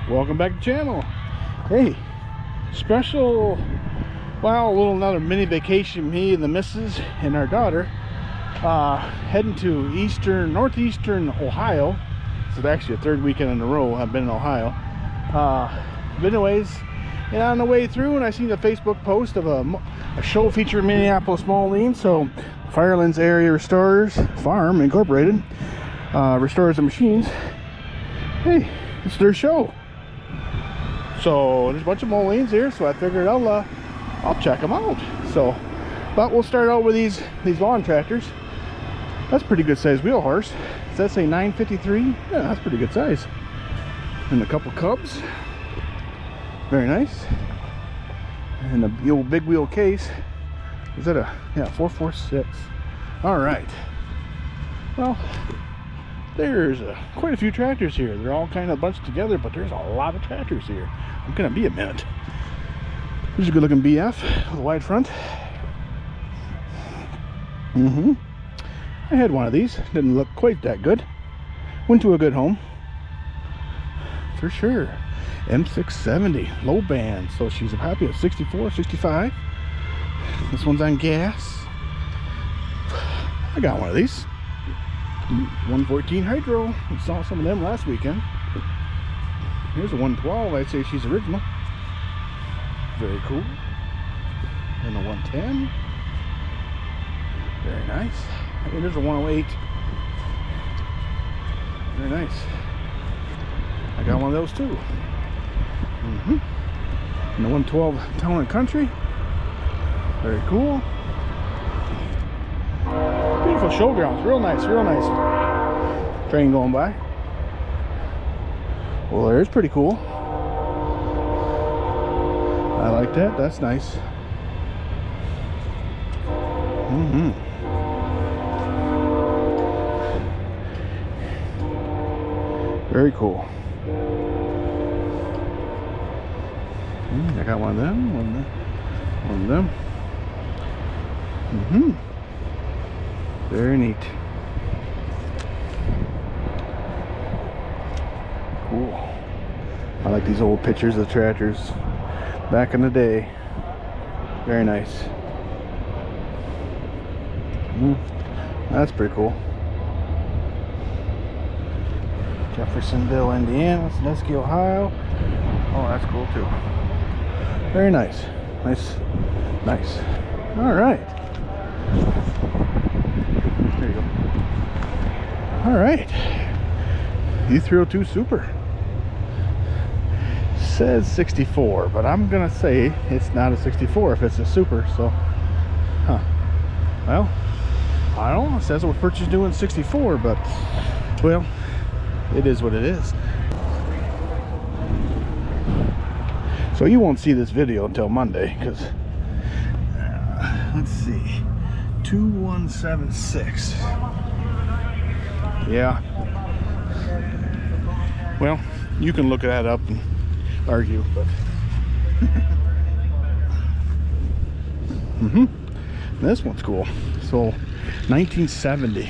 Welcome back to the channel. Hey, special, well, another mini vacation. Me and the missus and our daughter heading to northeastern Ohio. This is actually a third weekend in a row I've been in Ohio. Been anyways, and on the way through, and I seen a Facebook post of a show featuring Minneapolis Moline. So Firelands Area Restorers Farm Incorporated restores the machines. Hey, it's their show. So there's a bunch of Molines here, so I figured I'll check them out. So, but we'll start out with these lawn tractors. That's pretty good size wheel horse. Does that say 953? Yeah, that's pretty good size. And a couple Cubs. Very nice. And the old big wheel case. Is that a 446? All right. Well, there's quite a few tractors here. They're all kind of bunched together, but there's a lot of tractors here. I'm gonna be a minute. Here's a good looking BF with a wide front. I had one of these. Didn't look quite that good. Went to a good home for sure. M670 low band, so she's happy at 64, 65. This one's on gas. I got one of these. 114 hydro. We saw some of them last weekend. Here's a 112. I'd say she's original. Very cool. And a 110. Very nice. And there's a 108. Very nice. I got one of those too. And the 112 Town and Country. Very cool. Beautiful showgrounds. Real nice, real nice. Train going by. Well, there's pretty cool. I like that. That's nice. Very cool. I got one of them, one of them. Very neat. Cool. I like these old pictures of the tractors back in the day. Very nice. That's pretty cool. Jeffersonville, Indiana, Sandusky, Ohio. Oh, that's cool too. Very nice. Nice. All right. There you go. All right. U302 Super. Says 64, but I'm gonna say it's not a 64 if it's a Super. So, well, I don't know. It says it was purchased new in 64, but well, it is what it is. So you won't see this video until Monday, because let's see, 2176. Yeah. Well, you can look that up and argue, but this one's cool. So 1970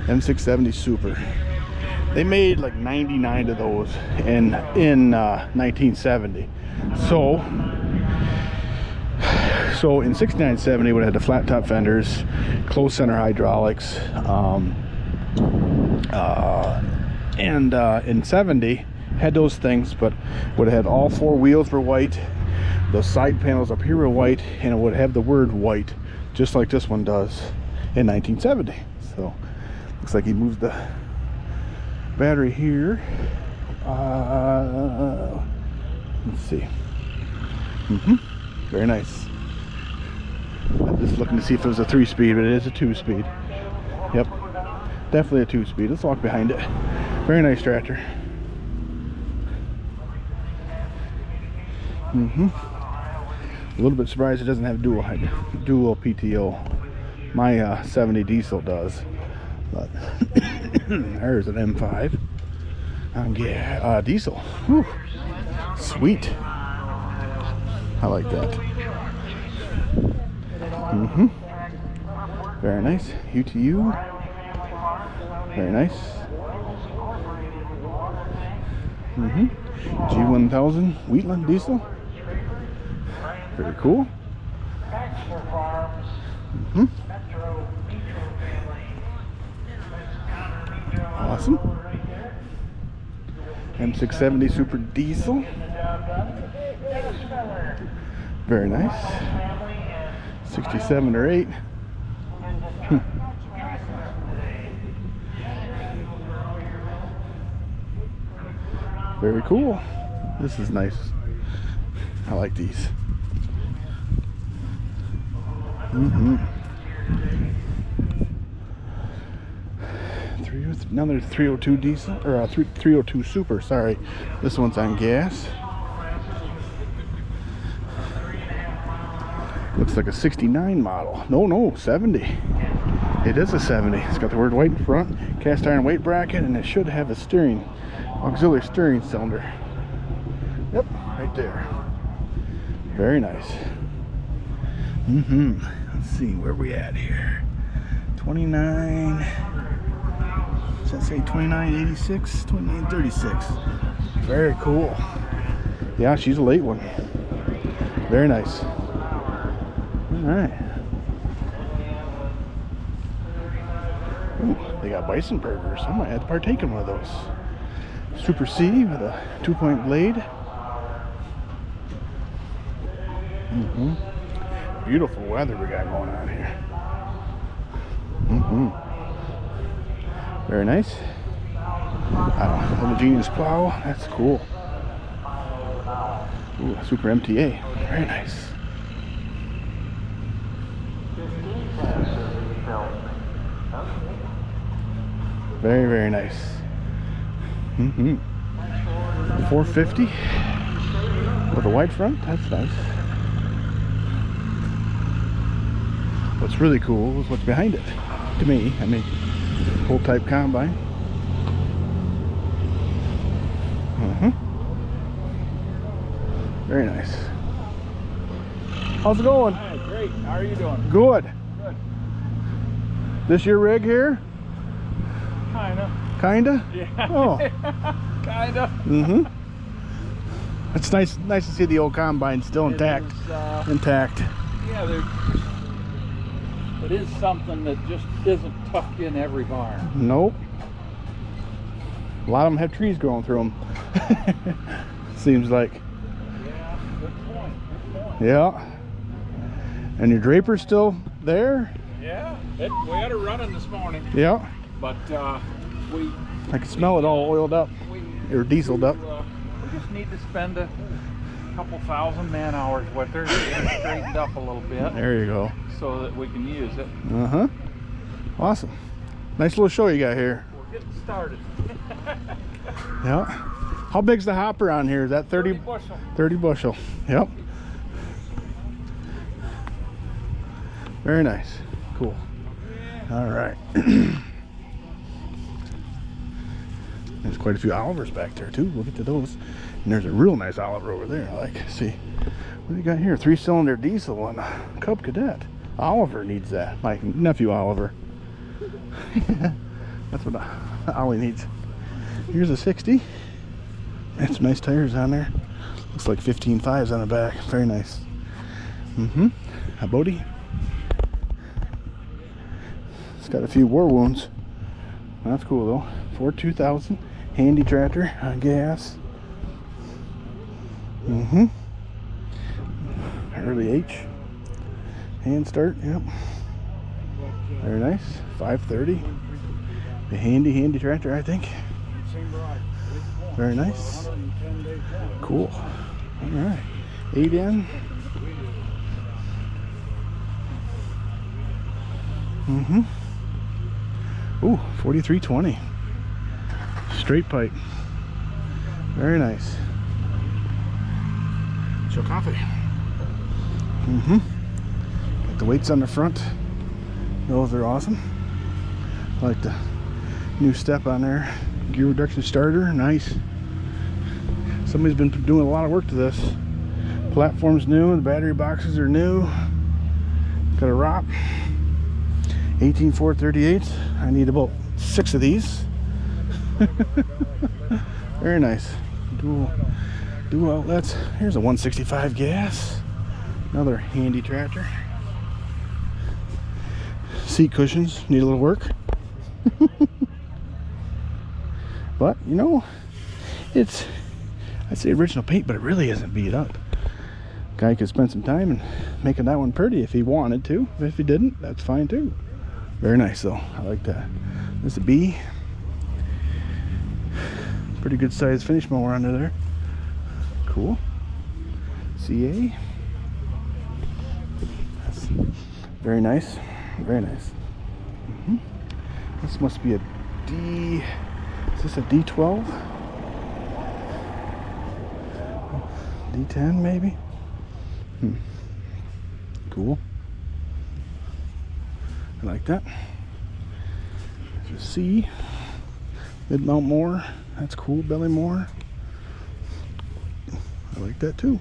M670 Super. They made like 99 of those in 1970. So in 6970 would have had the flat top fenders, closed center hydraulics, and in 70 had those things, but would have had all four wheels were white, the side panels up here were white, and it would have the word white, just like this one does in 1970. So looks like he moved the battery here. Let's see. Very nice. I'm just looking to see if it was a 3-speed, but it is a 2-speed. Yep, definitely a 2-speed. Let's walk behind it. Very nice tractor. A little bit surprised it doesn't have dual PTO. My 70 diesel does, but there's an M5 on diesel. Whew. Sweet. I like that. Very nice. UTU. Very nice. G1000 Wheatland diesel. Very cool. Awesome. M670 Super Diesel. Very nice. 67 or 8. Very cool. This is nice. I like these. Another 302 diesel, or 302 Super, sorry. This one's on gas. Looks like a 69 model. No, 70. It is a 70. It's got the word white in front, cast iron weight bracket, and it should have a auxiliary steering cylinder. Yep, right there. Very nice. Let's see, where we at here? 29. Does that say 2986? 2936. Very cool. Yeah, she's a late one. Very nice. Alright. They got bison burgers. I might have to partake in one of those. Super C with a 2-point blade. Beautiful weather we got going on here. Very nice. Homogeneous plow. That's cool. Ooh, Super MTA. Very nice. Very, very nice. 450 with a white front. That's nice. What's really cool is what's behind it. To me, I mean, full type combine. Very nice. How's it going? Hi, great. How are you doing? Good. Good. This your rig here? Kinda? Yeah. Oh. Kinda. It's nice to see the old combine still intact. Intact. Yeah, it is something that just isn't tucked in every barn. Nope. A lot of them have trees growing through them. Seems like. Yeah, good point. Yeah. And your draper's still there? Yeah, we had it running this morning. Yeah. But I can smell it all oiled up. Or dieseled up. We just need to spend a couple thousand man hours with her, get it straightened up a little bit. There you go. So that we can use it. Awesome. Nice little show you got here. We're getting started. Yeah. How big's the hopper on here? Is that 30 bushel? 30 bushel. Yep. Very nice. Cool. All right. There's quite a few Olivers back there too. We'll get to those. And there's a real nice Oliver over there. I like. See, what do you got here? 3-cylinder diesel and a Cub Cadet. Oliver needs that. My nephew Oliver. That's what Ollie needs. Here's a 60. That's some nice tires on there. Looks like 15.5s on the back. Very nice. A Bodie. It's got a few war wounds. That's cool though. Ford 2000 handy tractor on gas. Early H. Hand start. Yep. Very nice. 530. A handy tractor, I think. Very nice. Cool. All right. 8N. Ooh, 4320. Straight pipe. Very nice. Chill coffee. Got the weights on the front. Those are awesome. I like the new step on there. Gear reduction starter. Nice. Somebody's been doing a lot of work to this. Platform's new. The battery boxes are new. Got a ROP. 18438. I need about 6 of these. Very nice. Dual outlets. Here's a 165 gas. Another handy tractor. Seat cushions need a little work. But, you know, it's, I'd say original paint, but it really isn't beat up. Guy could spend some time in making that one pretty if he wanted to. If he didn't, that's fine too. Very nice though. I like that. There's a B. Pretty good sized finish mower under there. Cool. CA. That's very nice. Very nice. This must be a D. Is this a D12? D10 maybe? Cool. I like that. There's a C. Mid-mount mower. That's cool. Belly mower. I like that too.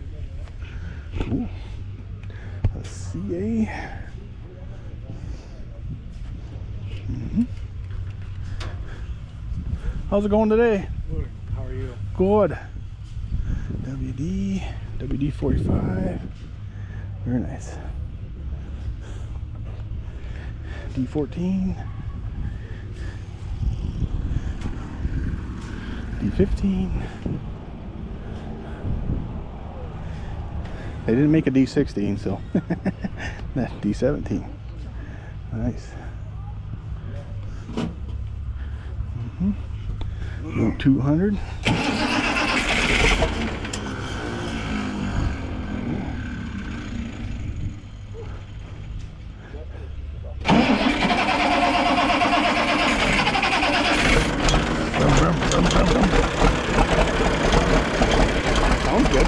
Cool. A CA. How's it going today? Good. How are you? Good. WD 45. Very nice. D14. D15. They didn't make a D16, so that D17. Nice. 200. Sounds good.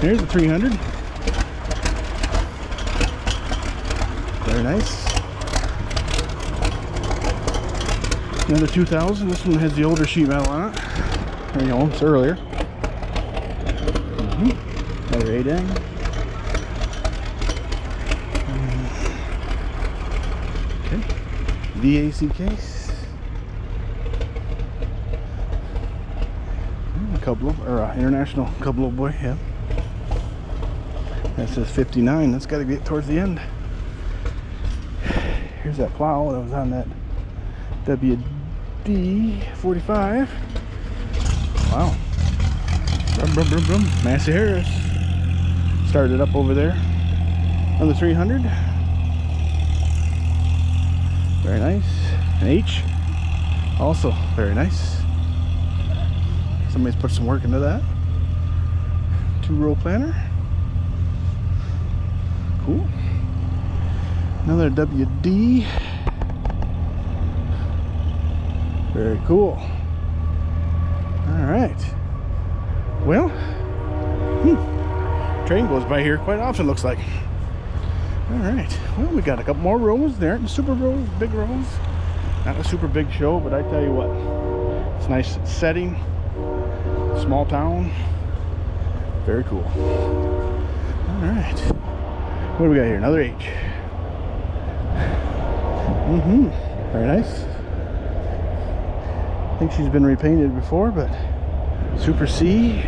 Here's the 300. Very nice. Another 2000. This one has the older sheet metal on it. There you go, it's earlier. Another 8N. Okay. VAC case. A couple of, or international couple of boy, yeah. That says 59. That's got to get towards the end. Here's that plow that was on that WD 45. Wow. Brum, brum, brum, brum. Massey Harris started up over there on the 300. Very nice. An H. Also very nice. Somebody's put some work into that. 2-row planner. Cool. Another WD. Very cool. All right. Well, train goes by here quite often, looks like. All right. Well, we got a couple more rows. They aren't super rows, big rows. Not a super big show, but I tell you what, it's nice setting. Small town. Very cool. All right. What do we got here? Another H. Very nice. I think she's been repainted before, but Super C.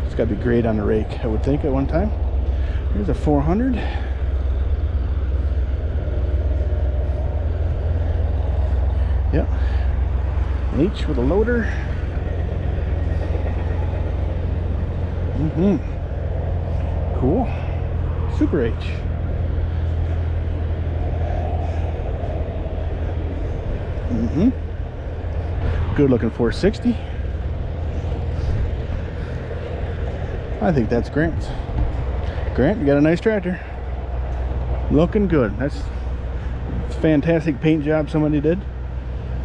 It's got to be great on the rake, I would think, at one time. Here's a 400. Yep. H with a loader. Cool. Super H. Good looking 460. I think that's Grant's. Grant, you got a nice tractor. Looking good. That's a fantastic paint job somebody did.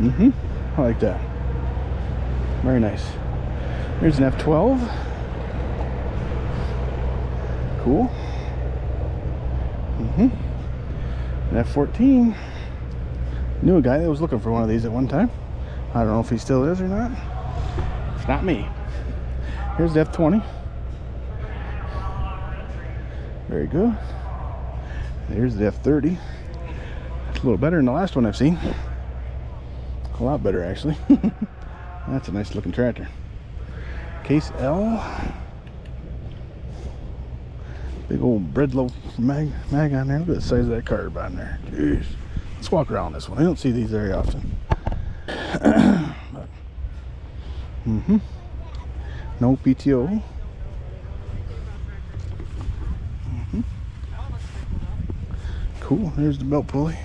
I like that. Very nice. Here's an F12. Cool. An F14. Knew a guy that was looking for one of these at one time. I don't know if he still is or not. It's not me. Here's the F20. Very good. Here's the F30. It's a little better than the last one I've seen. A lot better, actually. That's a nice looking tractor. Case L. Big old bread loaf mag on there. Look at the size of that carb on there. Jeez. Let's walk around this one. I don't see these very often. No PTO. Cool. There's the belt pulley.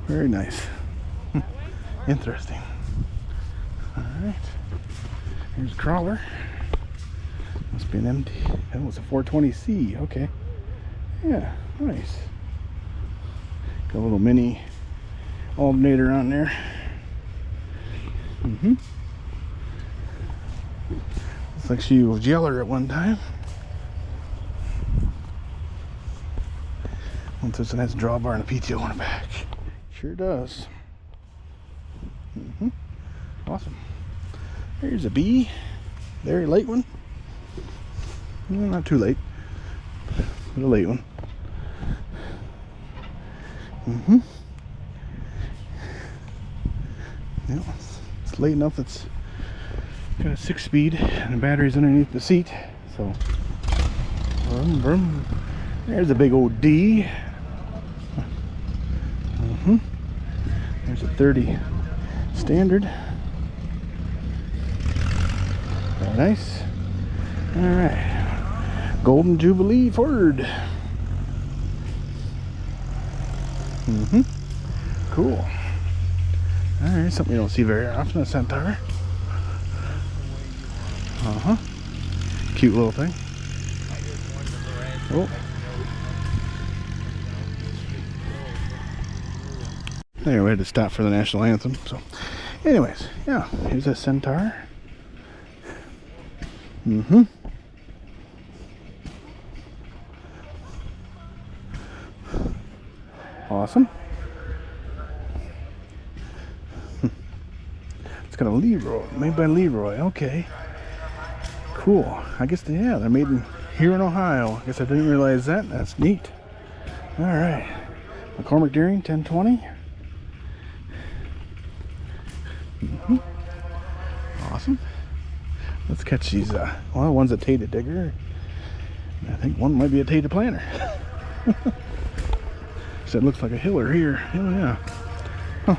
Very nice. Interesting. All right. Here's a crawler. Must be an empty. That was a 420C. Okay. Yeah. Nice. Got a little mini alternator on there. Looks like she was yeller at one time. Once this one has a drawbar and a PTO on the back. Sure does. Awesome. Here's a B. Very late one. Well, not too late, but a late one. Yeah, it's late enough. It's got a 6-speed and the battery's underneath the seat. So, vroom, vroom. There's a big old D. There's a 30 standard. Very nice. All right, Golden Jubilee Ford. Cool. All right, something you don't see very often, a Centaur. Cute little thing. Oh. Anyway, we had to stop for the national anthem. So, anyways, yeah, here's a Centaur. Awesome. It's got a Leroy, made by Leroy. Okay. Cool. I guess they're made here in Ohio. I guess I didn't realize that. That's neat. All right. McCormick Deering 1020. Awesome. Let's catch these. Well, one's a Tater Digger. I think one might be a Tater Planter. So it looks like a Hiller here. Oh yeah. Huh.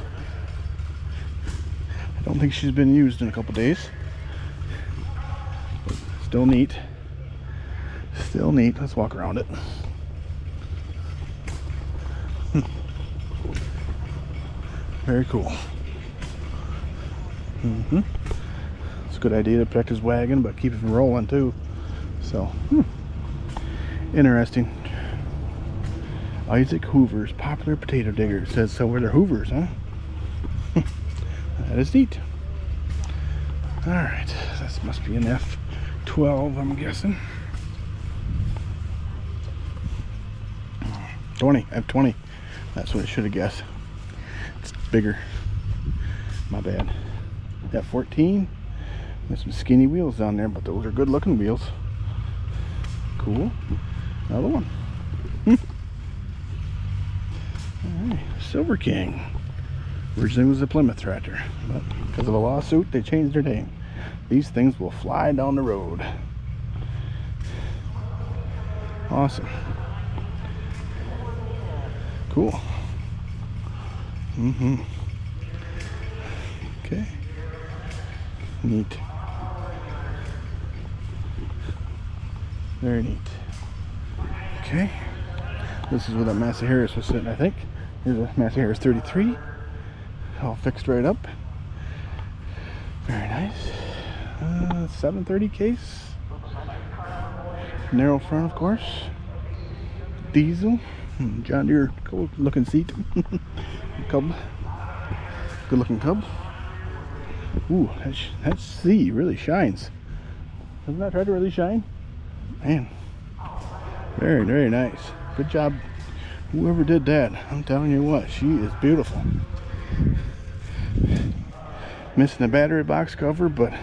I don't think she's been used in a couple days. But still neat. Still neat. Let's walk around it. Very cool. It's a good idea to protect his wagon, but keep it from rolling too. So, interesting. Isaac Hoover's popular potato digger. It says so. Where they're Hoovers, huh? That is neat. All right, this must be an F12, I'm guessing. 20, F20. That's what I should have guessed. It's bigger. My bad. F14. There's some skinny wheels down there, but those are good looking wheels. Cool. Another one. Alright, Silver King. Originally was a Plymouth tractor, but because of a lawsuit, they changed their name. These things will fly down the road. Awesome. Cool. Okay. Neat. Very neat. Okay. This is where that Massey Harris was sitting, I think. Here's a Massey Harris 33. All fixed right up. Very nice. 730 case. Narrow front, of course. Diesel. John Deere cool looking seat. Cub. Good looking cub. Ooh, that C really shines. Doesn't that tractor really shine? Man. Very, very nice. Good job, whoever did that. I'm telling you what, she is beautiful. Missing the battery box cover, but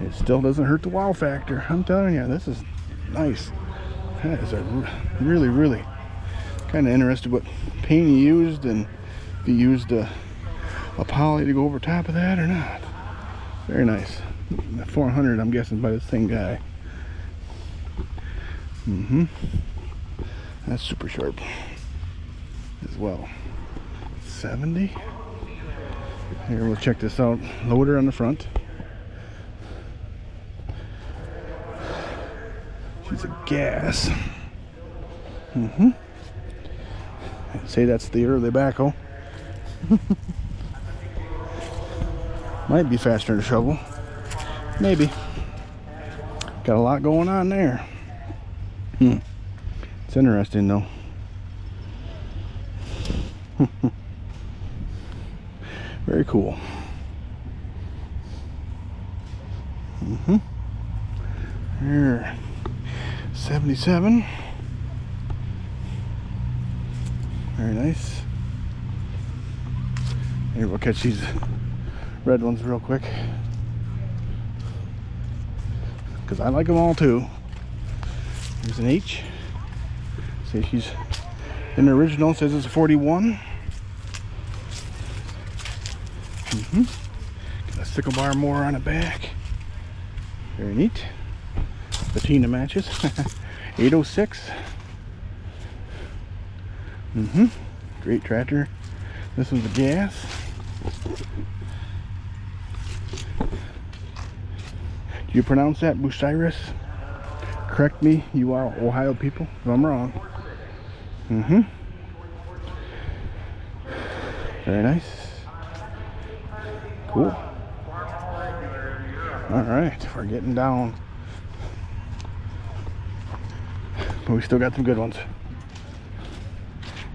it still doesn't hurt the wow factor. I'm telling you, this is nice. That is a really, really Kind of interested what paint he used, and if he used a poly to go over top of that or not. Very nice. 400, I'm guessing, by the same guy. That's super sharp as well. 70. Here, we'll check this out. Loader on the front. She's a gas. I'd say that's the early backhoe. Might be faster than a shovel. Maybe. Got a lot going on there. It's interesting though. Very cool. Here, 77. Very nice. Here, we'll catch these red ones real quick, because I like them all too. Here's an H. See, she's in the original, says it's a 41. Got a sickle bar more on the back. Very neat. Patina matches. 806. Great tractor. This one's a gas. Do you pronounce that Bucyrus? Correct me, you are Ohio people, if I'm wrong. Very nice. Cool. Alright, we're getting down. But we still got some good ones.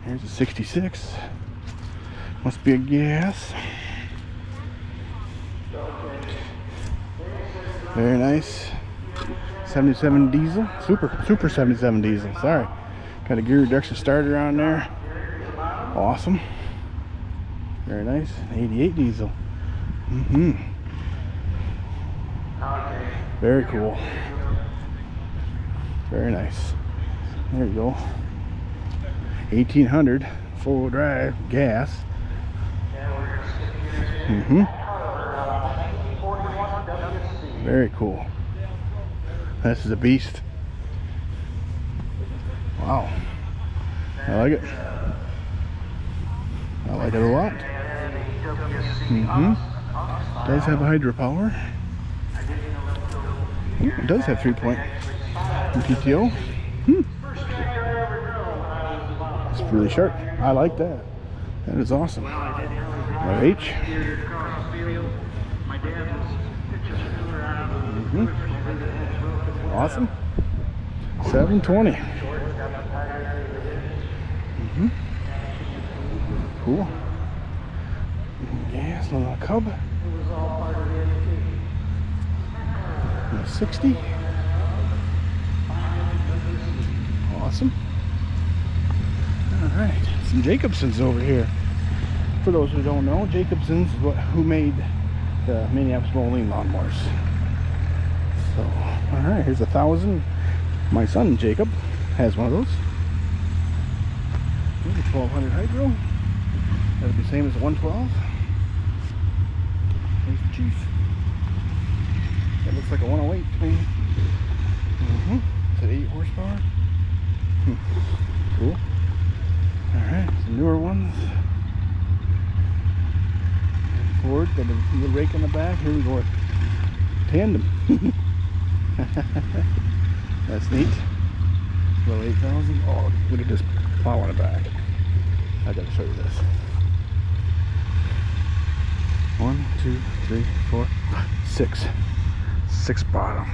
Here's a 66. Must be a gas. Very nice. 77 diesel. Super 77 diesel. Sorry. Got a gear reduction starter on there. Awesome. Very nice. 88 diesel. Very cool. Very nice. There you go. 1800 full drive gas. Very cool. This is a beast. Wow. I like it. I like it a lot. Does have a hydropower. Ooh, it does have 3-point PTO. It's really sharp. I like that. That is awesome. H. Awesome. 720. Cool. Gas, little cub. 60. Awesome. All right, some Jacobsons over here. For those who don't know, Jacobsons is who made the Minneapolis Moline lawnmowers. So, all right, here's 1,000. My son Jacob has one of those. Here's a 1200 hydro. That'll be the same as the 112. Here's the Chief. That looks like a 108 to me. It's at 8 horsepower. Cool. Alright, some newer ones. And Ford, got a little rake in the back. Here we go. Tandem. That's neat. Little 8,000. Oh, look at this plow on the back. I gotta show you this. 1, 2, 3, 4, 5, 6. 6 bottom.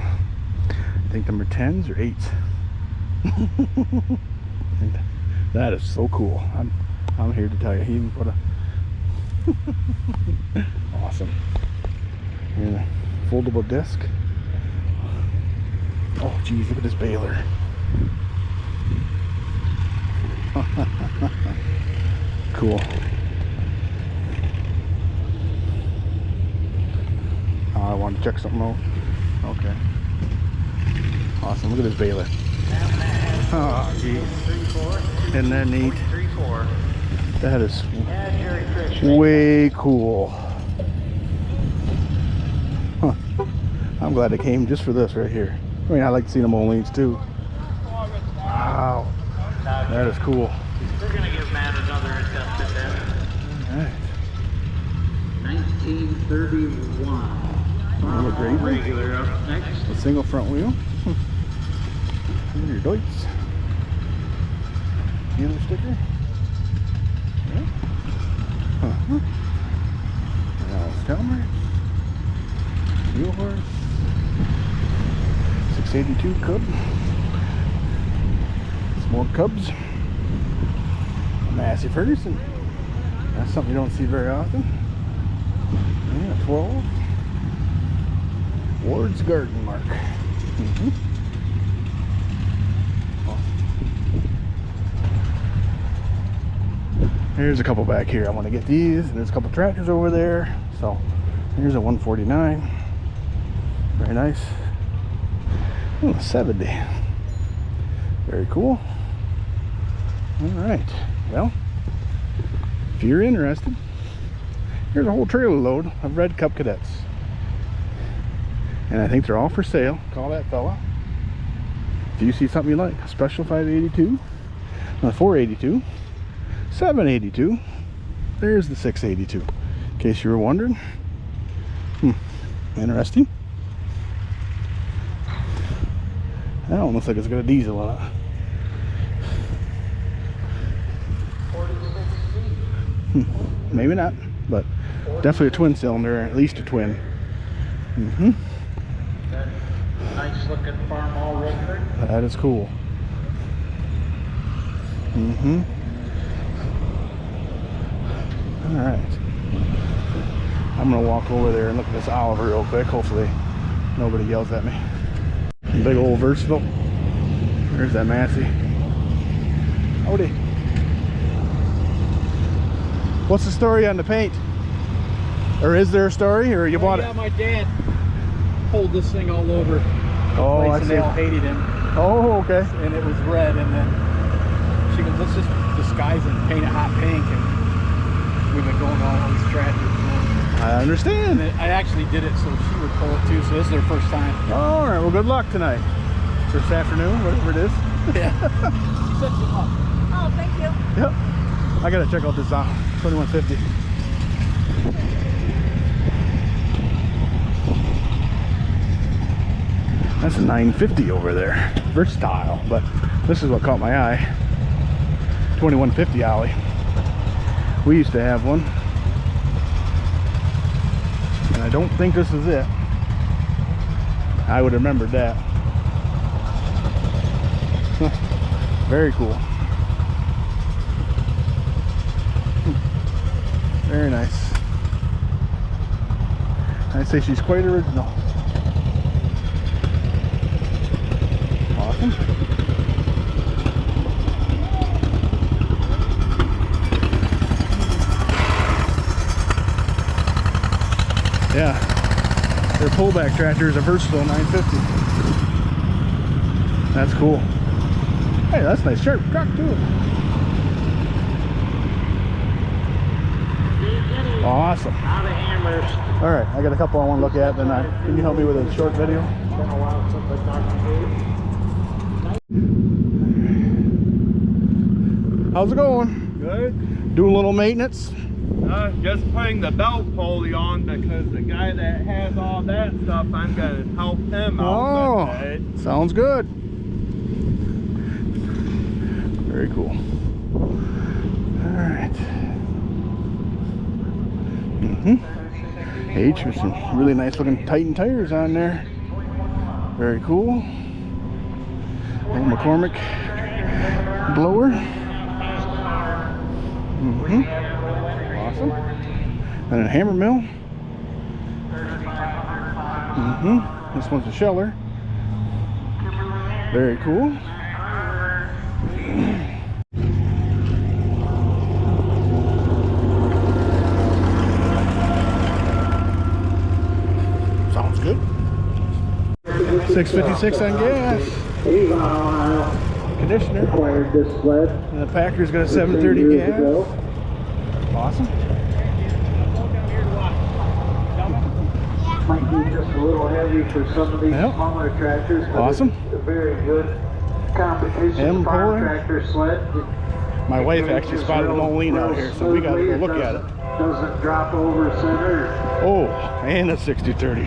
I think number 10s or 8s. That is so cool. I'm here to tell you. He even put a awesome. And a foldable disc. Oh geez, look at this baler. Cool. I wanted to check something out. Okay. Awesome. Look at this baler. Oh, geez. Isn't that neat? 34. That is Yeah, Jerry Fish. way cool. Huh. I'm glad I came just for this right here. I mean, I like seeing them old leads too. Wow. That is cool. We're going to give Matt another attempt at that. All right. 1931. Little gravy. Regular up next. A single front wheel. And your Deutz. Dealer sticker. Yeah. Uh-huh. Now Stelmer. Wheel horse. 682 Cub. More Cubs. Massey Ferguson. That's something you don't see very often. Yeah, 12. Ward's Garden Mark. Here's a couple back here. I want to get these. And there's a couple tractors over there. So here's a 149. Very nice. Oh, 70. Very cool. All right. Well, if you're interested, here's a whole trailer load of red Cup Cadets. And I think they're all for sale. Call that fella. If you see something you like, special 582, 482, 782, there's the 682. In case you were wondering. Interesting. That one looks like it's got a diesel on it. Maybe not, but definitely a twin cylinder, at least a twin. Nice looking farm all record. That is cool. All right. I'm gonna walk over there and look at this Oliver real quick. Hopefully nobody yells at me. Big old Versatile. There's that Massey. Howdy. What's the story on the paint? Or is there a story, or you bought Yeah, it? my dad pulled this thing all over. Oh, I and see. they all hated him, Oh, okay. and it was red. And then she goes, "Let's just disguise it and paint it hot pink." And we've been going on all these tractors. I understand. And I actually did it so she would pull it too. So this is their first time. All right. Well, good luck tonight. This afternoon, whatever it is. Yeah. She set you up. Oh, thank you. Yep. I gotta check out this 2150. That's a 950 over there. Versatile, but this is what caught my eye. 2150 Ollie. We used to have one. And I don't think this is it. I would have remembered that. Very cool. Very nice. I'd say she's quite original. Awesome. Yeah, their pullback tractor is a Versatile 950. That's cool. Hey, that's a nice sharp truck too. Awesome. Out of Amherst. All right, I got a couple I want to look at. Then can you help me with a short video? It's been a while since I talked to you. How's it going? Good. Doing a little maintenance. Just putting the belt pulley on because the guy that has all that stuff, I'm gonna help him out with it. Sounds good. Very cool. All right. H with some really nice looking Titan tires on there. Very cool. Old McCormick blower. Awesome. And a hammer mill. This one's a Scheller. Very cool. Sounds good. 656 on gas. conditioner. Acquired this sled. And the Packer's got a 10 730 years gas. ago. Awesome. Might be just a little heavy for some of these Yep. smaller tractors, but Awesome. it's a very good competition M farm puller. tractor sled. My wife It actually goes spotted a real- Moline out real here, so we got to smoothly. go look at it. Doesn't drop over center. Oh, and a 60-30.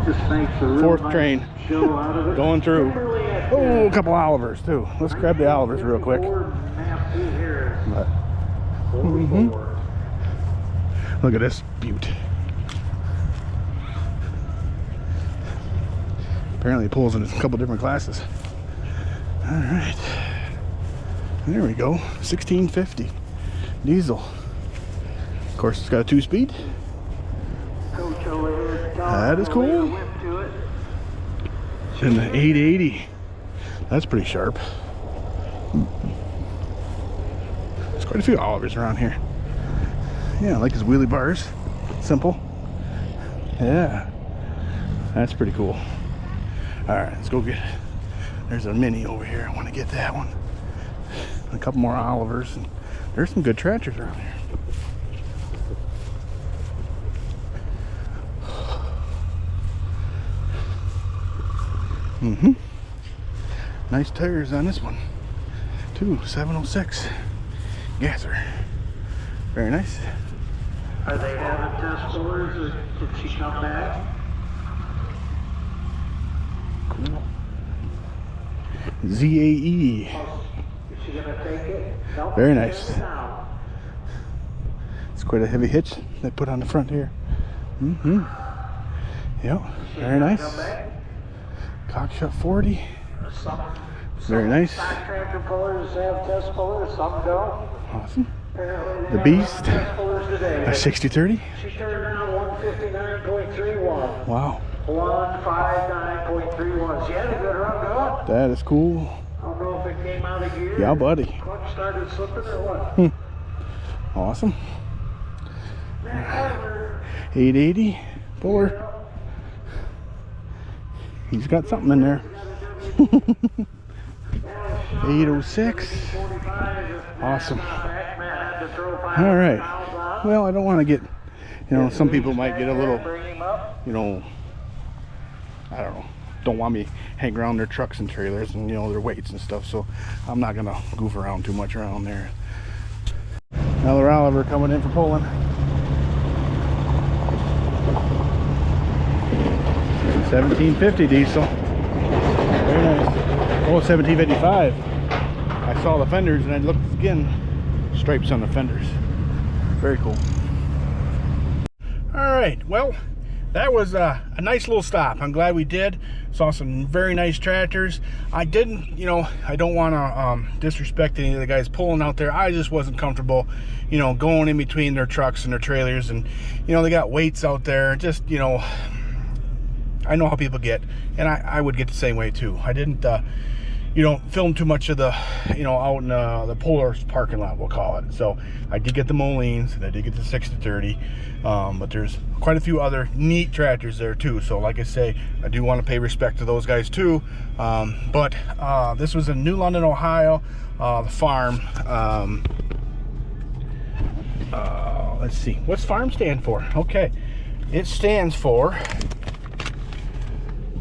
Just makes a real Fourth nice train. show out of it. Going through. Really at Oh, a couple Olivers too. Let's grab the Olivers real quick. 54.5 here. But, 44. look at this beaut. Apparently it pulls in a couple different classes. All right. There we go. 1650 diesel. Of course, it's got a 2-speed. Coach over here, That is cool. whip to it. And the 880. That's pretty sharp. There's quite a few Olivers around here. Yeah, I like his wheelie bars. Simple. Yeah. That's pretty cool. Alright, let's go get, there's a Mini over here. I want to get that one. A couple more Olivers. And there's some good tractors around here. Nice tires on this one. 706 gasser. Very nice. Are they having test scores or did she come back? Cool. ZAE. Is she gonna take it? No, Very she nice. says no. It's quite a heavy hitch they put on the front here. Yep. Very nice. Come back? Cockshut 40. Some Very nice. stock tractor pullers have test pullers, some don't. Awesome. Apparently The they Beast. have test pullers today. A 60-30. She turned around 159.31. Wow. 159.31. She had a good run going. That is cool. I don't know if it came out of gear. Yeah, buddy. Clutch started slipping or what. Awesome. Man, Carter, 880 puller. He's got something in there. 806. 45. Awesome. Pac-Man had to throw 5 All right. pounds on. Well, I don't want to get, some people might get a little, Bring him up. I don't know, don't want me hanging around their trucks and trailers and, their weights and stuff. So I'm not going to goof around too much around there. Another Oliver coming in for pulling. 1750 diesel. Very nice. Oh, 1755. I saw the fenders and I looked again. Stripes on the fenders. Very cool. All right, well, that was a nice little stop. I'm glad we did. Saw some very nice tractors. I didn't, I don't want to disrespect any of the guys pulling out there. I just wasn't comfortable, going in between their trucks and their trailers. And, they got weights out there. Just, I know how people get. And I would get the same way too. I didn't, film too much of the, out in the Polaris parking lot, we'll call it. So I did get the Molines and I did get the 60-30. But there's quite a few other neat tractors there too. So like I say, I do want to pay respect to those guys too. But this was in New London, Ohio, the farm. Let's see, what's farm stand for? Okay, it stands for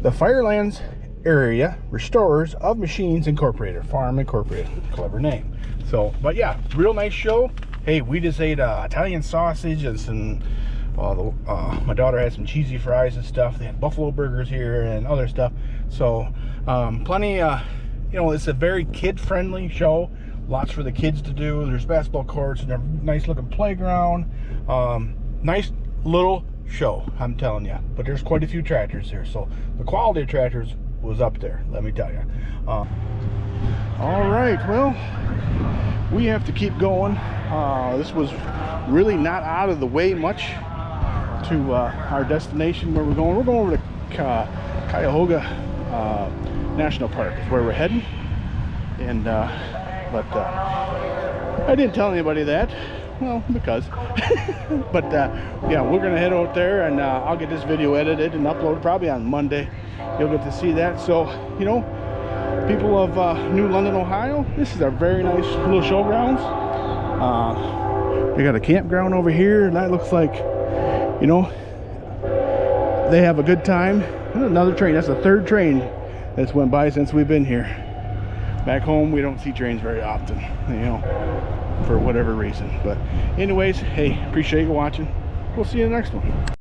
the Firelands Area Restorers of Machines Incorporated. Farm Incorporated. Clever name. So, but yeah, real nice show. Hey, we just ate Italian sausage and some, my daughter had some cheesy fries and stuff. They had buffalo burgers here and other stuff. So, plenty, it's a very kid-friendly show. Lots for the kids to do. There's basketball courts and a nice looking playground. Nice little show, I'm telling you. But there's quite a few tractors here. So, the quality of tractors was up there, let me tell you. All right, well, we have to keep going. This was really not out of the way much to our destination where we're going. We're going over to Cuyahoga National Park is where we're heading. And but I didn't tell anybody that, well, because but yeah, we're gonna head out there, and I'll get this video edited and uploaded probably on Monday. You'll get to see that. So people of New London, Ohio, this is a very nice little showgrounds. They got a campground over here, and that looks like, you know, they have a good time. Another train. That's the third train that's went by since we've been here. Back home, we don't see trains very often, you know, for whatever reason. But anyways, hey, appreciate you watching. We'll see you in the next one.